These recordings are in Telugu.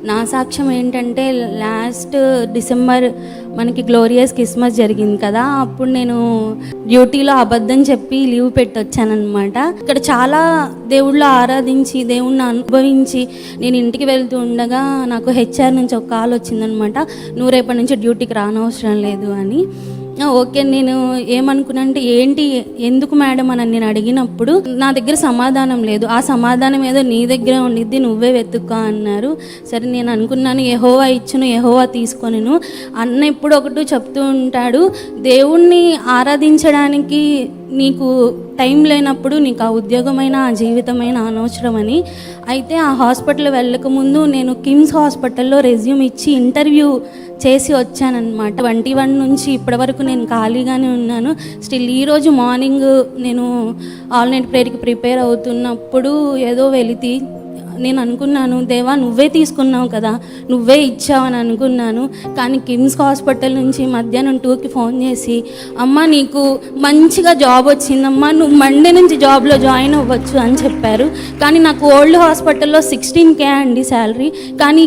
నా సాక్ష్యం ఏంటంటే లాస్ట్ డిసెంబర్ మనకి గ్లోరియస్ క్రిస్మస్ జరిగింది కదా, అప్పుడు నేను డ్యూటీలో అబద్ధం చెప్పి లీవ్ పెట్టి వచ్చానమాట. ఇక్కడ చాలా దేవుళ్ళు ఆరాధించి దేవుణ్ణి అనుభవించి నేను ఇంటికి వెళ్తూ ఉండగా నాకు హెచ్ఆర్ నుంచి ఒక కాల్ వచ్చిందనమాట, నువ్వు రేపటి నుంచి డ్యూటీకి రానవసరం లేదు అని. ఓకే, నేను ఏమనుకున్నానంటే ఏంటి ఎందుకు మేడం అని నేను అడిగినప్పుడు నా దగ్గర సమాధానం లేదు, ఆ సమాధానం ఏదో నీ దగ్గర ఉండిద్ది, నువ్వే వెతుక్కో అన్నారు. సరే నేను అనుకున్నాను యెహోవా ఇచ్చును యెహోవా తీసుకొనిను అన్న ఇప్పుడు ఒకటి చెప్తూ ఉంటాడు, దేవుణ్ణి ఆరాధించడానికి నీకు టైం లేనప్పుడు నీకు ఆ ఉద్యోగమైన ఆ జీవితమైన అనవసరమని. అయితే ఆ హాస్పిటల్ వెళ్ళకముందు నేను కిమ్స్ హాస్పిటల్లో రెజ్యూమ్ ఇచ్చి ఇంటర్వ్యూ చేసి వచ్చానన్నమాట. 21 నుంచి ఇప్పటి వరకు నేను ఖాళీగానే ఉన్నాను. స్టిల్ ఈరోజు మార్నింగ్ నేను ఆల్ నైట్ ప్రేయర్కి ప్రిపేర్ అవుతున్నప్పుడు ఏదో వెలితి నేను అనుకున్నాను, దేవా నువ్వే తీసుకున్నావు కదా, నువ్వే ఇచ్చావని అనుకున్నాను. కానీ కిమ్స్ హాస్పిటల్ నుంచి మధ్యాహ్నం 2కి ఫోన్ చేసి, అమ్మ నీకు మంచిగా జాబ్ వచ్చిందమ్మా, నువ్వు మండే నుంచి జాబ్లో జాయిన్ అవ్వచ్చు అని చెప్పారు. కానీ నాకు ఓల్డ్ హాస్పిటల్లో 16K అండి శాలరీ, కానీ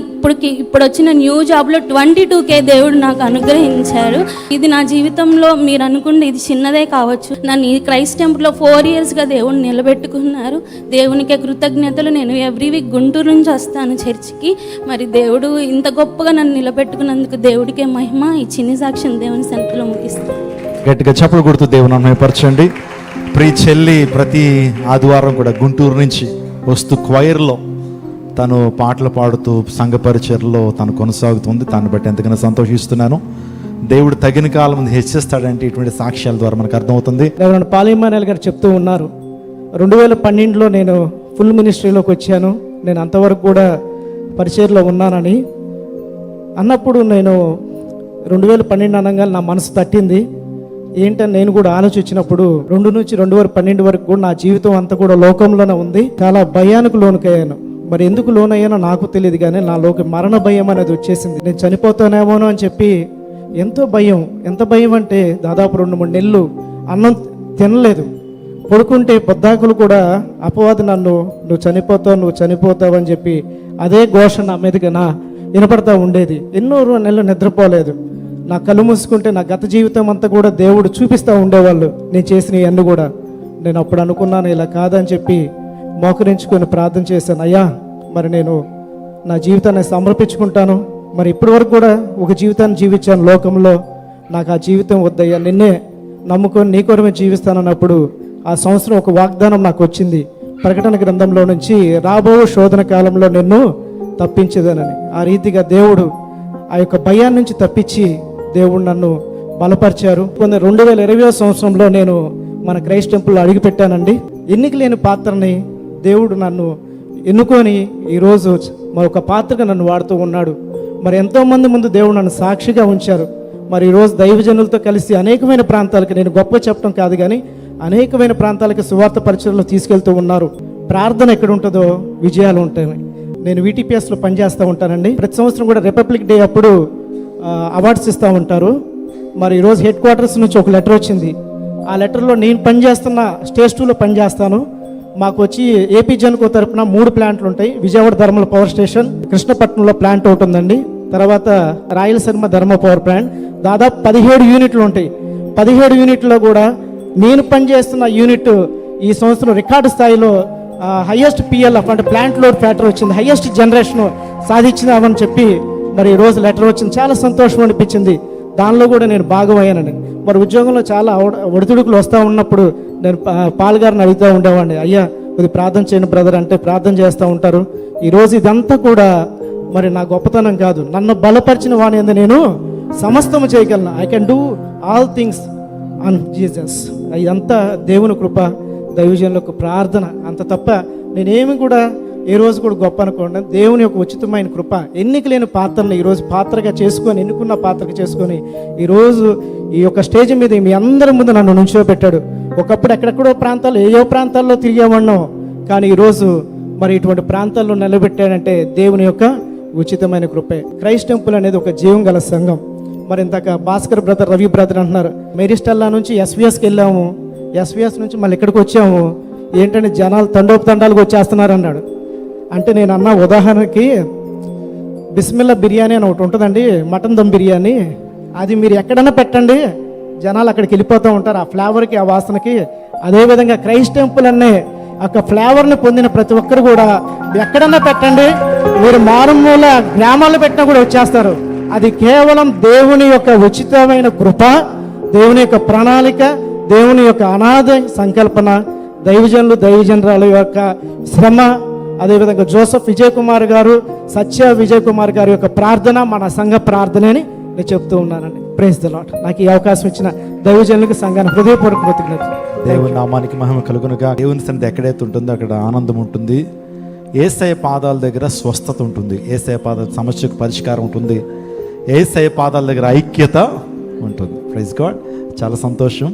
ఇప్పుడు వచ్చిన న్యూ జాబ్లో 22K దేవుడు నాకు అనుగ్రహించారు. ఇది నా జీవితంలో మీరు అనుకుంటే ఇది చిన్నదే కావచ్చు, నన్ను ఈ క్రైస్ట్ టెంపుల్లో 4 ఇయర్స్గా దేవుడు నిలబెట్టుకున్నారు. దేవునికే కృతజ్ఞతలు. నేను ఎవ్రీ వీక్ గుంటూరు నుంచి వస్తాను చర్చికి. మరి దేవుడు ఇంత గొప్పగా నన్ను నిలబెట్టుకున్నందుకు దేవుడికే మహిమ. ఈ చిన్ని సాక్ష్యం దేవుని సన్నిధిలో ముగిస్తాను. గట్టిగా చప్పలు కొడుతూ దేవుని మహిమపరచండి. ప్రియ చెల్లి ప్రతి ఆదివారం కూడా గుంటూరు నుంచి వస్తూ క్వైర్లో తను పాటలు పాడుతూ సంఘ పరిచర్లో తను కొనసాగుతుంది. దాన్ని బట్టి ఎంతగానో సంతోషిస్తున్నాను. దేవుడు తగిన కాలం ముందు హెచ్చిస్తాడంటే ఇటువంటి సాక్ష్యాల ద్వారా మనకు అర్థమవుతుంది. పాలిమానేల్ గారు చెప్తూ ఉన్నారు, 2012లో నేను ఫుల్ మినిస్ట్రీలోకి వచ్చాను, నేను అంతవరకు కూడా పరిచర్లో ఉన్నానని అన్నప్పుడు నేను 2012 అనగా నా మనసు తట్టింది. ఏంటని నేను కూడా ఆలోచించినప్పుడు 2 నుంచి 2012 వరకు కూడా నా జీవితం అంతా కూడా లోకంలోనే ఉంది. చాలా భయానికి లోనుకయ్యాను. మరి ఎందుకు లోనయ్యానో నాకు తెలియదు, కానీ నాలోకి మరణ భయం అనేది వచ్చేసింది. నేను చనిపోతానేమోనో అని చెప్పి ఎంతో భయం. ఎంత భయం అంటే దాదాపు 2-3 నెలలు అన్నం తినలేదు. పడుకుంటే పొద్దాకులు కూడా అపవాది నువ్వు చనిపోతావు అని చెప్పి అదే ఘోష నా మీదకి వినపడతా ఉండేది. ఎన్నో నెలలు నిద్రపోలేదు. నా కళ్ళు మూసుకుంటే నా గత జీవితం అంతా కూడా దేవుడు చూపిస్తూ ఉండేవాళ్ళు, నేను చేసిన ఇవన్నీ కూడా. నేను అప్పుడు అనుకున్నాను ఇలా కాదని చెప్పి మోకరించుకొని ప్రార్థన చేశాను, అయ్యా మరి నేను నా జీవితాన్ని సమర్పించుకుంటాను. మరి ఇప్పటి వరకు కూడా ఒక జీవితాన్ని జీవించాను లోకంలో, నాకు ఆ జీవితం వద్దయ్యా, నిన్నే నమ్ముకొని నీ కొరమే జీవిస్తానన్నప్పుడు ఆ సంవత్సరం ఒక వాగ్దానం నాకు వచ్చింది, ప్రకటన గ్రంథంలో నుంచి రాబో శోధన కాలంలో నిన్ను తప్పించేదనని. ఆ రీతిగా దేవుడు ఆ యొక్క భయాన్ని నుంచి తప్పించి దేవుడు నన్ను బలపరిచారు. 2020 సంవత్సరంలో నేను మన క్రైస్ట్ టెంపుల్లో అడుగుపెట్టానండి. ఎన్నిక లేని పాత్రని దేవుడు నన్ను ఎన్నుకొని ఈరోజు మరొక పాత్రగా నన్ను వాడుతూ ఉన్నాడు. మరి ఎంతోమంది ముందు దేవుడు నన్ను సాక్షిగా ఉంచారు. మరి ఈరోజు దైవజనులతో కలిసి అనేకమైన ప్రాంతాలకి, నేను గొప్ప చెప్పడం కాదు కానీ అనేకమైన ప్రాంతాలకి సువార్త పరిచయలో తీసుకెళ్తూ ఉన్నారు. ప్రార్థన ఎక్కడ ఉంటుందో విజయాలు ఉంటాయి. నేను VTPSలో పనిచేస్తూ ఉంటానండి. ప్రతి సంవత్సరం కూడా రిపబ్లిక్ డే అప్పుడు అవార్డ్స్ ఇస్తూ ఉంటారు. మరి ఈరోజు హెడ్ క్వార్టర్స్ నుంచి ఒక లెటర్ వచ్చింది. ఆ లెటర్లో నేను పనిచేస్తున్న స్టేజ్ 2లో పనిచేస్తాను. మాకు వచ్చి ఏపీ జెన్కో తరపున 3 ప్లాంట్లు ఉంటాయి. విజయవాడ ధర్మల పవర్ స్టేషన్, కృష్ణపట్నంలో ప్లాంట్ ఒకటి ఉందండి, తర్వాత రాయలసీమ ధర్మ పవర్ ప్లాంట్. దాదాపు 17 యూనిట్లు ఉంటాయి. 17 యూనిట్లో కూడా నేను పనిచేస్తున్న యూనిట్ ఈ సంవత్సరం రికార్డు స్థాయిలో హైయెస్ట్ PLF అంటే ప్లాంట్ లోడ్ ఫ్యాక్టర్ వచ్చింది, హైయెస్ట్ జనరేషన్ సాధించినామని చెప్పి మరి ఈరోజు లెటర్ వచ్చింది. చాలా సంతోషం అనిపించింది. దానిలో కూడా నేను భాగమయ్యానండి. మరి ఉద్యోగంలో చాలా ఒడిదుడుకులు వస్తూ ఉన్నప్పుడు నేను పాల్గారిని అడుగుతూ ఉండేవాడిని, అయ్యా కొద్ది ప్రార్థన చేయను బ్రదర్ అంటే ప్రార్థన చేస్తూ ఉంటారు. ఈరోజు ఇదంతా కూడా మరి నా గొప్పతనం కాదు, నన్ను బలపరిచిన వాని యందు నేను సమస్తము చేయగలను. I can do all things on Jesus. ఇదంతా దేవుని కృప, దైవజనులకు ప్రార్థన, అంత తప్ప నేనేమి కూడా ఏ రోజు కూడా గొప్ప అనుకోండి. దేవుని యొక్క ఉచితమైన కృప, ఎన్నిక లేని పాత్రని ఈరోజు పాత్రగా చేసుకొని, ఎన్నుకున్న పాత్రగా చేసుకొని ఈరోజు ఈ యొక్క స్టేజ్ మీద మీ అందరి ముందు నన్ను నుంచోబెట్టాడు. ఒకప్పుడు ఎక్కడెక్కడో ప్రాంతాల్లో ఏయో ప్రాంతాల్లో తిరిగేవాడినాం, కానీ ఈరోజు మరి ఇటువంటి ప్రాంతాల్లో నిలబెట్టాడంటే దేవుని యొక్క ఉచితమైన కృపే. క్రైస్ట్ టెంపుల్ అనేది ఒక జీవం గల సంఘం. మరి ఇంతక భాస్కర్ బ్రదర్, రవి బ్రదర్ అంటున్నారు, మేరీస్టల్లా నుంచి SVSకి వెళ్ళాము, SVS నుంచి మళ్ళీ ఇక్కడికి వచ్చాము. ఏంటంటే జనాలు తండోపు తండాలకు వచ్చేస్తున్నారు అన్నాడు. అంటే నేను అన్న ఉదాహరణకి బిస్మిల్లా బిర్యానీ అని ఒకటి ఉంటుందండి, మటన్ దమ్ బిర్యానీ. అది మీరు ఎక్కడైనా పెట్టండి, జనాలు అక్కడికి వెళ్ళిపోతూ ఉంటారు ఆ ఫ్లేవర్కి, ఆ వాసనకి. అదేవిధంగా క్రైస్ట్ టెంపుల్ అనే ఒక ఫ్లేవర్ని పొందిన ప్రతి ఒక్కరు కూడా ఎక్కడన్నా పెట్టండి, మీరు మారుమూల గ్రామాల్లో పెట్టినా కూడా వచ్చేస్తారు. అది కేవలం దేవుని యొక్క ఉచితమైన కృప, దేవుని యొక్క ప్రణాళిక, దేవుని యొక్క అనాథ సంకల్పన, దైవజనులు దైవజనరాల యొక్క శ్రమ, అదేవిధంగా జోసఫ్ విజయ్ కుమార్ గారు, సత్య విజయ్ కుమార్ గారి యొక్క ప్రార్థన మన సంఘ ప్రార్థన అని నేను చెప్తూ ఉన్నానండి. Praise the Lord. నాకు ఈ అవకాశం ఇచ్చిన దైవజనులకు సంఘానికి హృదయపూర్వక కృతజ్ఞతలు. దేవుని నామానికి మహిమ కలుగునుగా. దేవుని సన్నిధి ఎక్కడైతే ఉంటుందో అక్కడ ఆనందం ఉంటుంది. యేసయ్య పాదాల దగ్గర స్వస్థత ఉంటుంది. యేసయ్య పాదాల సమస్యకు పరిష్కారం ఉంటుంది. యేసయ్య పాదాల దగ్గర ఐక్యత ఉంటుంది. Praise God. చాలా సంతోషం.